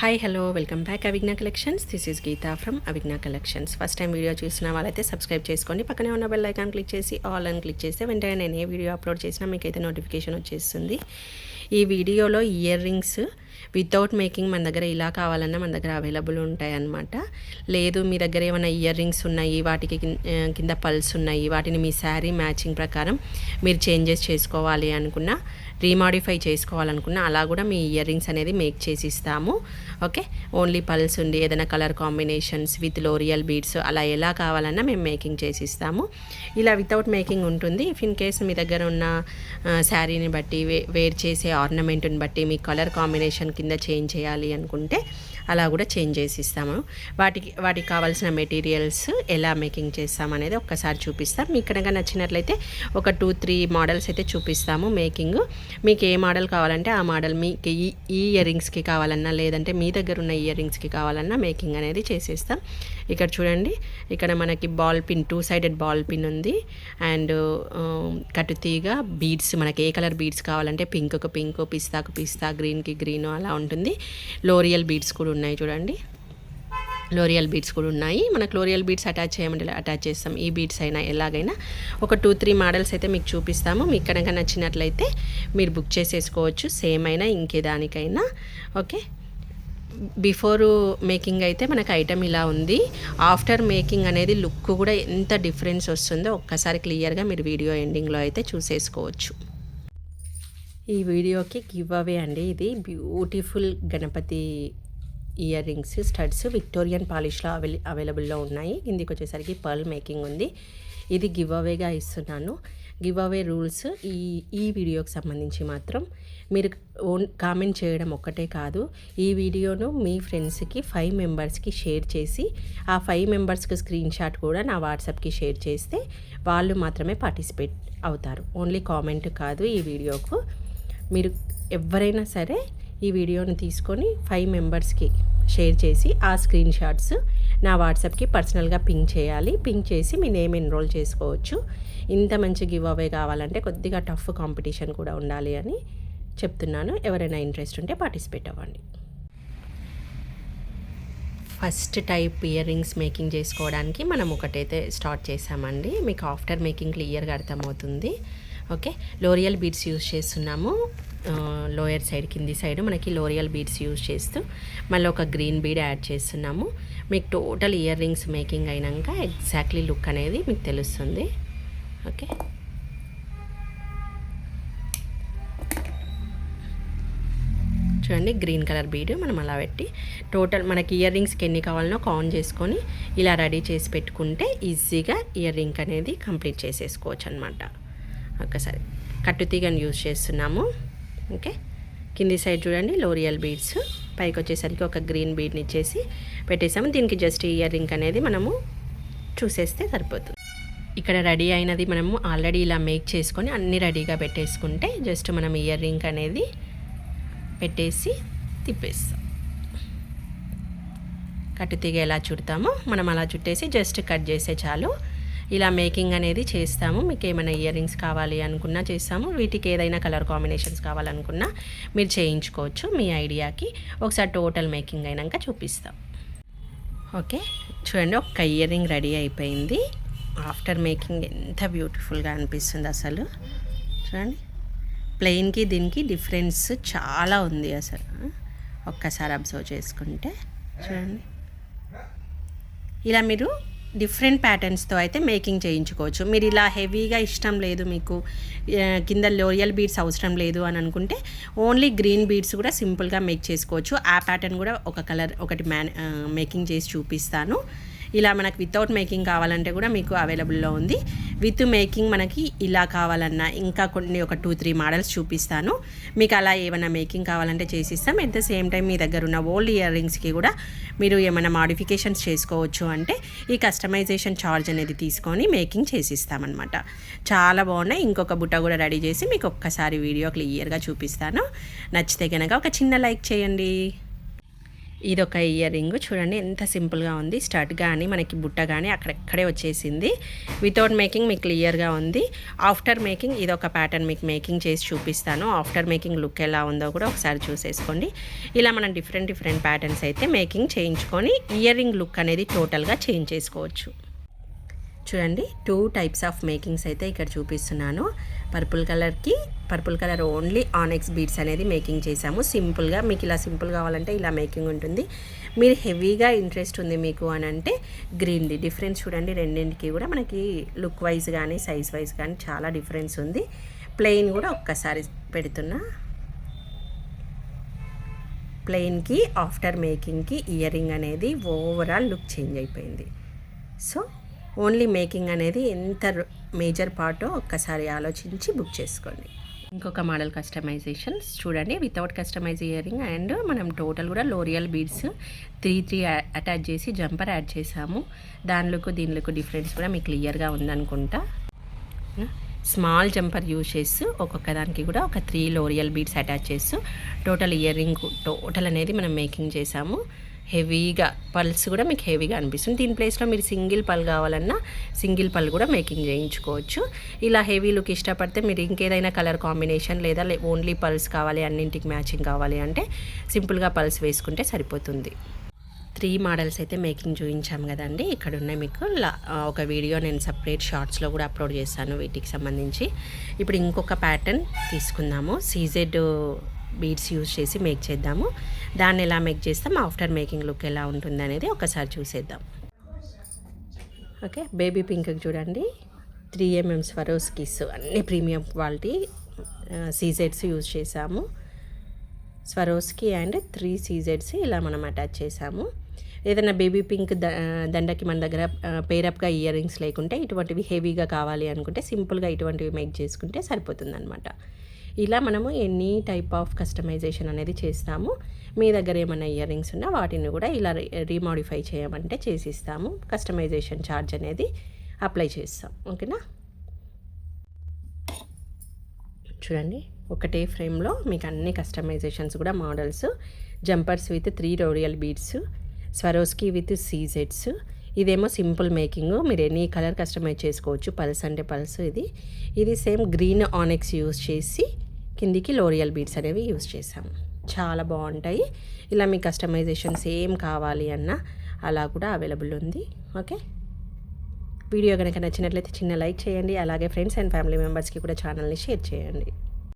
Hi hello welcome back Avigna collections. This is Geeta from Avigna collections. First time video చూసిన వాళ్ళైతే subscribe చేసుకోండి. పక్కనే ఉన్న బెల్ ఐకాన్ క్లిక్ చేసి ఆల్ అని క్లిక్ చేస్తే వెంటనే నేను ఏ వీడియో అప్లోడ్ చేసినా మీకైతే నోటిఫికేషన్ వచ్చేస్తుంది. ఈ వీడియోలో ఇయర్ రింగ్స్ వితౌట్ మేకింగ్ మన దగ్గర ఇలా కావాలన్నా మన దగ్గర అవైలబుల్ ఉంటాయి అన్నమాట. లేదు మీ దగ్గర ఏమైనా ఇయర్ రింగ్స్ ఉన్నాయి, వాటికి కింద పల్స్ ఉన్నాయి, వాటిని మీ శారీ మ్యాచింగ్ ప్రకారం మీరు చేంజెస్ చేసుకోవాలి అనుకున్నా, రీమాడిఫై చేసుకోవాలనుకున్నా అలా కూడా మీ ఇయర్ రింగ్స్ అనేది మేక్ చేసి ఇస్తాము. ఓకే, ఓన్లీ పల్స్ ఉండి ఏదైనా colour combinations with L'Oreal beads అలా ఎలా కావాలన్నా మేము మేకింగ్ చేసి ఇస్తాము. ఇలా వితౌట్ మేకింగ్ ఉంటుంది. ఇఫ్ ఇన్ కేస్ మీ దగ్గర ఉన్న శారీని బట్టి వేర్ చేసే ఆర్నమెంట్ని బట్టి మీ కలర్ కాంబినేషన్ కింద చేంజ్ చేయాలి అనుకుంటే అలా కూడా చేంజ్ చేసి ఇస్తాము. వాటికి కావాల్సిన మెటీరియల్స్ ఎలా మేకింగ్ చేస్తామనేది ఒక్కసారి చూపిస్తాం. మీకు కనుక నచ్చినట్లయితే ఒక 2-3 మోడల్స్ అయితే చూపిస్తాము మేకింగ్. మీకు ఏ మోడల్ కావాలంటే ఆ మోడల్, మీకు ఈ ఇయర్ రింగ్స్కి కావాలన్నా లేదంటే మీ దగ్గర ఉన్న ఇయర్ రింగ్స్కి కావాలన్నా మేకింగ్ అనేది చేసేస్తాం. ఇక్కడ చూడండి, ఇక్కడ మనకి ball pin, 2-sided ball pin ఉంది. అండ్ కటుతీగ బీడ్స్, మనకి ఏ కలర్ బీడ్స్ కావాలంటే పింక్కు పింక్, పిస్తాకు పిస్తా, గ్రీన్కి గ్రీన్ అలా ఉంటుంది. లోరియల్ బీడ్స్ కూడా ఉన్నాయి చూడండి, లోరియల్ బీడ్స్ కూడా ఉన్నాయి. మనకు లోరియల్ బీడ్స్ అటాచ్ చేయమంటే అటాచ్ చేస్తాం. ఈ బీడ్స్ అయినా ఎలాగైనా ఒక 2-3 మోడల్స్ అయితే మీకు చూపిస్తాము. మీకు కనుక నచ్చినట్లయితే మీరు బుక్ చేసేసుకోవచ్చు, సేమ్ అయినా ఇంకే దానికైనా. ఓకే, బిఫోర్ మేకింగ్ అయితే మనకు ఐటమ్ ఇలా ఉంది. ఆఫ్టర్ మేకింగ్ అనేది లుక్ కూడా ఎంత డిఫరెన్స్ వస్తుందో ఒక్కసారి క్లియర్గా మీరు వీడియో ఎండింగ్లో అయితే చూసేసుకోవచ్చు. ఈ వీడియోకి గివ్ అవే అండి. ఇది beautiful Ganapati earrings studs Victorian పాలిష్లో అవైలబుల్లో ఉన్నాయి. కిందికి వచ్చేసరికి పర్ల్ మేకింగ్ ఉంది. ఇది గివ్ అవేగా ఇస్తున్నాను. గివ్ అవే రూల్స్ ఈ వీడియోకి సంబంధించి మాత్రం మీరు కామెంట్ చేయడం ఒక్కటే కాదు, ఈ వీడియోను మీ ఫ్రెండ్స్కి 5 మెంబర్స్కి షేర్ చేసి ఆ 5 మెంబర్స్కి స్క్రీన్ షాట్ కూడా నా వాట్సాప్కి షేర్ చేస్తే వాళ్ళు మాత్రమే పార్టిసిపేట్ అవుతారు. ఓన్లీ కామెంట్ కాదు. ఈ వీడియోకు మీరు ఎవరైనా సరే ఈ వీడియోని తీసుకొని 5 మెంబర్స్కి షేర్ చేసి ఆ స్క్రీన్ షాట్స్ నా వాట్సాప్కి పర్సనల్గా పింక్ చేయాలి. పింక్ చేసి మీ నేమ్ ఎన్రోల్ చేసుకోవచ్చు. ఇంత మంచి గివ్ అవే కావాలంటే కొద్దిగా టఫ్ కాంపిటీషన్ కూడా ఉండాలి అని చెప్తున్నాను. ఎవరైనా ఇంట్రెస్ట్ ఉంటే పార్టిసిపేట్ అవ్వండి. First type ear rings making చేసుకోవడానికి మనం ఒకటైతే స్టార్ట్ చేసామండి. మీకు ఆఫ్టర్ మేకింగ్ క్లియర్గా అర్థమవుతుంది. ఓకే, లోరియల్ బీడ్స్ యూజ్ చేస్తున్నాము. లోయర్ సైడ్, కింది సైడ్ మనకి లోరియల్ బీడ్స్ యూజ్ చేస్తూ మళ్ళీ ఒక గ్రీన్ బీడ్ యాడ్ చేస్తున్నాము. మీకు టోటల్ ఇయర్ రింగ్స్ మేకింగ్ అయినాక ఎగ్జాక్ట్లీ లుక్ అనేది మీకు తెలుస్తుంది. ఓకే, చూడండి, గ్రీన్ కలర్ బీడ్ మనం అలా పెట్టి టోటల్ మనకి ఇయర్ రింగ్స్కి ఎన్ని కావాలనో కౌంట్ చేసుకొని ఇలా రెడీ చేసి పెట్టుకుంటే ఈజీగా ఇయర్ రింగ్ అనేది కంప్లీట్ చేసేసుకోవచ్చు అనమాట. ఒక్కసారి కట్టుతీగను యూజ్ చేస్తున్నాము. ఓకే, కింది సైడ్ చూడండి లోరియల్ బీడ్స్, పైకి వచ్చేసరికి ఒక గ్రీన్ బీడ్ని ఇచ్చేసి పెట్టేసాము. దీనికి జస్ట్ ఇయర్ రింగ్ అనేది మనము చూసేస్తే సరిపోతుంది. ఇక్కడ రెడీ అయినది మనము ఆల్రెడీ ఇలా మేక్ చేసుకొని అన్నీ రెడీగా పెట్టేసుకుంటే జస్ట్ మనం ఇయర్ రింగ్ అనేది పెట్టేసి తిప్పేస్తాం. కట్టుతీగ ఎలా చుడతామో మనం అలా చుట్టేసి జస్ట్ కట్ చేసే చాలు. ఇలా మేకింగ్ అనేది చేస్తాము. మీకు ఏమైనా ఇయర్ రింగ్స్ కావాలి అనుకున్నా చేస్తాము. వీటికి ఏదైనా కలర్ కాంబినేషన్స్ కావాలనుకున్నా మీరు చేయించుకోవచ్చు మీ ఐడియాకి. ఒకసారి టోటల్ మేకింగ్ అయినాక చూపిస్తాం. ఓకే, చూడండి, ఒక ఇయర్ రింగ్ రెడీ అయిపోయింది. ఆఫ్టర్ మేకింగ్ ఎంత బ్యూటిఫుల్గా అనిపిస్తుంది అసలు. చూడండి, ప్లెయిన్కి దీనికి డిఫరెన్స్ చాలా ఉంది అసలు. ఒక్కసారి అబ్జర్వ్ చేసుకుంటే చూడండి, ఇలా మీరు డిఫరెంట్ ప్యాటర్న్స్తో అయితే మేకింగ్ చేయించుకోవచ్చు. మీరు ఇలా హెవీగా ఇష్టం లేదు, మీకు కింద లోరియల్ బీడ్స్ అవసరం లేదు అని అనుకుంటే ఓన్లీ గ్రీన్ బీడ్స్ కూడా సింపుల్గా మేక్ చేసుకోవచ్చు. ఆ ప్యాటర్న్ కూడా ఒకటి మేకింగ్ చేసి చూపిస్తాను. ఇలా మనకు వితౌట్ మేకింగ్ కావాలంటే కూడా మీకు అవైలబుల్లో ఉంది. విత్ మేకింగ్ మనకి ఇలా కావాలన్నా ఇంకా ఒక 2-3 మోడల్స్ చూపిస్తాను. మీకు అలా ఏమైనా మేకింగ్ కావాలంటే చేసిస్తాం. ఎట్ ద సేమ్ టైం మీ దగ్గర ఉన్న ఓల్డ్ ఇయర్ రింగ్స్కి కూడా మీరు ఏమైనా మాడిఫికేషన్స్ చేసుకోవచ్చు అంటే ఈ కస్టమైజేషన్ ఛార్జ్ అనేది తీసుకొని మేకింగ్ చేసిస్తామన్నమాట. చాలా బాగున్నాయి. ఇంకొక బుట్ట కూడా రెడీ చేసి మీకు ఒక్కసారి వీడియో క్లియర్గా చూపిస్తాను. నచ్చితే కనుక ఒక చిన్న లైక్ చేయండి. ఇదొక ఇయర్ రింగ్ చూడండి ఎంత సింపుల్గా ఉంది. స్టడ్ కానీ మనకి బుట్ట కానీ అక్కడెక్కడే వచ్చేసింది. వితౌట్ మేకింగ్ మీకు క్లియర్గా ఉంది. ఆఫ్టర్ మేకింగ్ ఇదొక ప్యాటర్న్ మీకు మేకింగ్ చేసి చూపిస్తాను. ఆఫ్టర్ మేకింగ్ లుక్ ఎలా ఉందో కూడా ఒకసారి చూసేసుకోండి. ఇలా మనం డిఫరెంట్ ప్యాటర్న్స్ అయితే మేకింగ్ చేయించుకొని ఇయర్ రింగ్ లుక్ అనేది టోటల్గా చేంజ్ చేసుకోవచ్చు. చూడండి 2 టైప్స్ ఆఫ్ మేకింగ్స్ అయితే ఇక్కడ చూపిస్తున్నాను. పర్పుల్ కలర్ ఓన్లీ ఆనెక్స్ బీడ్స్ అనేది మేకింగ్ చేసాము. సింపుల్గా మీకు ఇలా సింపుల్ కావాలంటే ఇలా మేకింగ్ ఉంటుంది. మీరు హెవీగా ఇంట్రెస్ట్ ఉంది మీకు అని అంటే గ్రీన్ది డిఫరెన్స్ చూడండి. రెండింటికి కూడా మనకి లుక్ వైజ్ కానీ సైజ్ వైజ్ కానీ చాలా డిఫరెన్స్ ఉంది. ప్లెయిన్ కూడా ఒక్కసారి పెడుతున్నా. ప్లెయిన్కి ఆఫ్టర్ మేకింగ్కి ఇయర్ రింగ్ అనేది ఓవరాల్ లుక్ చేంజ్ అయిపోయింది. సో ఓన్లీ మేకింగ్ అనేది ఎంత మేజర్ పార్టో ఒక్కసారి ఆలోచించి బుక్ చేసుకోండి. ఇంకొక మోడల్ కస్టమైజేషన్స్ చూడండి. Without customise earring and మనం టోటల్ కూడా లోరియల్ బీడ్స్ 3 అటాచ్ చేసి జంపర్ యాడ్ చేసాము. దానిలోకి దీనిలోకి డిఫరెన్స్ కూడా మీకు క్లియర్గా ఉందనుకుంటా. స్మాల్ జంపర్ యూజ్ చేస్తూ ఒక్కొక్క దానికి కూడా ఒక 3 లోరియల్ బీడ్స్ అటాచ్ చేస్తూ టోటల్ ఇయర్ రింగ్ టోటల్ అనేది మనం మేకింగ్ చేసాము. హెవీగా పల్స్ కూడా మీకు హెవీగా అనిపిస్తుంది. దీని ప్లేస్లో మీరు సింగిల్ పల్ కావాలన్నా సింగిల్ పల్ కూడా మేకింగ్ చేయించుకోవచ్చు. ఇలా హెవీ లుక్ ఇష్టపడితే మీరు ఇంకేదైనా కలర్ కాంబినేషన్ లేదా ఓన్లీ పల్స్ కావాలి, అన్నింటికి మ్యాచింగ్ కావాలి అంటే సింపుల్గా పల్స్ వేసుకుంటే సరిపోతుంది. 3 మోడల్స్ అయితే మేకింగ్ చూపించాము కదండి. ఇక్కడ ఉన్నాయి మీకు ఒక వీడియో నేను సపరేట్ షార్ట్స్లో కూడా అప్లోడ్ చేస్తాను వీటికి సంబంధించి. ఇప్పుడు ఇంకొక ప్యాటర్న్ తీసుకుందాము. సీజెడ్ బీడ్స్ యూజ్ చేసి మేక్ చేద్దాము. దాన్ని ఎలా మేక్ చేస్తాం, ఆఫ్టర్ మేకింగ్ లుక్ ఎలా ఉంటుంది అనేది ఒకసారి చూసేద్దాం. ఓకే, బేబీ పింక్కి చూడండి 3 mm స్వరోస్కీస్ అన్ని ప్రీమియం క్వాలిటీ సీజెడ్స్ యూజ్ చేసాము. స్వరోస్కి అండ్ 3 సీజెడ్స్ ఇలా మనం అటాచ్ చేసాము. ఏదైనా బేబీ పింక్ దండకి మన దగ్గర పేరప్గా ఇయర్ రింగ్స్ లేకుంటే ఇటువంటివి హెవీగా కావాలి అనుకుంటే సింపుల్గా ఇటువంటివి మేక్ చేసుకుంటే సరిపోతుంది అనమాట. ఇలా మనము ఎనీ టైప్ ఆఫ్ కస్టమైజేషన్ అనేది చేస్తాము. మీ దగ్గర ఏమైనా ఇయర్ రింగ్స్ ఉన్నా వాటిని కూడా ఇలా రీమాడిఫై చేయమంటే చేసిస్తాము. కస్టమైజేషన్ ఛార్జ్ అనేది అప్లై చేస్తాం. ఓకేనా, చూడండి ఒకటే ఫ్రేమ్లో మీకు అన్ని కస్టమైజేషన్స్ కూడా మోడల్స్, జంపర్స్ విత్ 3 లోరియల్ బీడ్స్, స్వరోస్కి విత్ సీజెడ్స్. ఇదేమో సింపుల్ మేకింగ్, మీరు ఎనీ కలర్ కస్టమైజ్ చేసుకోవచ్చు. పల్స్ అంటే పల్స్. ఇది సేమ్ గ్రీన్ ఆనెక్స్ యూజ్ చేసి కిందికి లోరియల్ బీడ్స్ అనేవి యూజ్ చేసాము. చాలా బాగుంటాయి. ఇలా మీ కస్టమైజేషన్స్ ఏం కావాలి అన్నా అలా కూడా అవైలబుల్ ఉంది. ఓకే, వీడియో కనుక నచ్చినట్లయితే చిన్న లైక్ చేయండి. అలాగే ఫ్రెండ్స్ అండ్ ఫ్యామిలీ మెంబర్స్కి కూడా ఛానల్ని షేర్ చేయండి.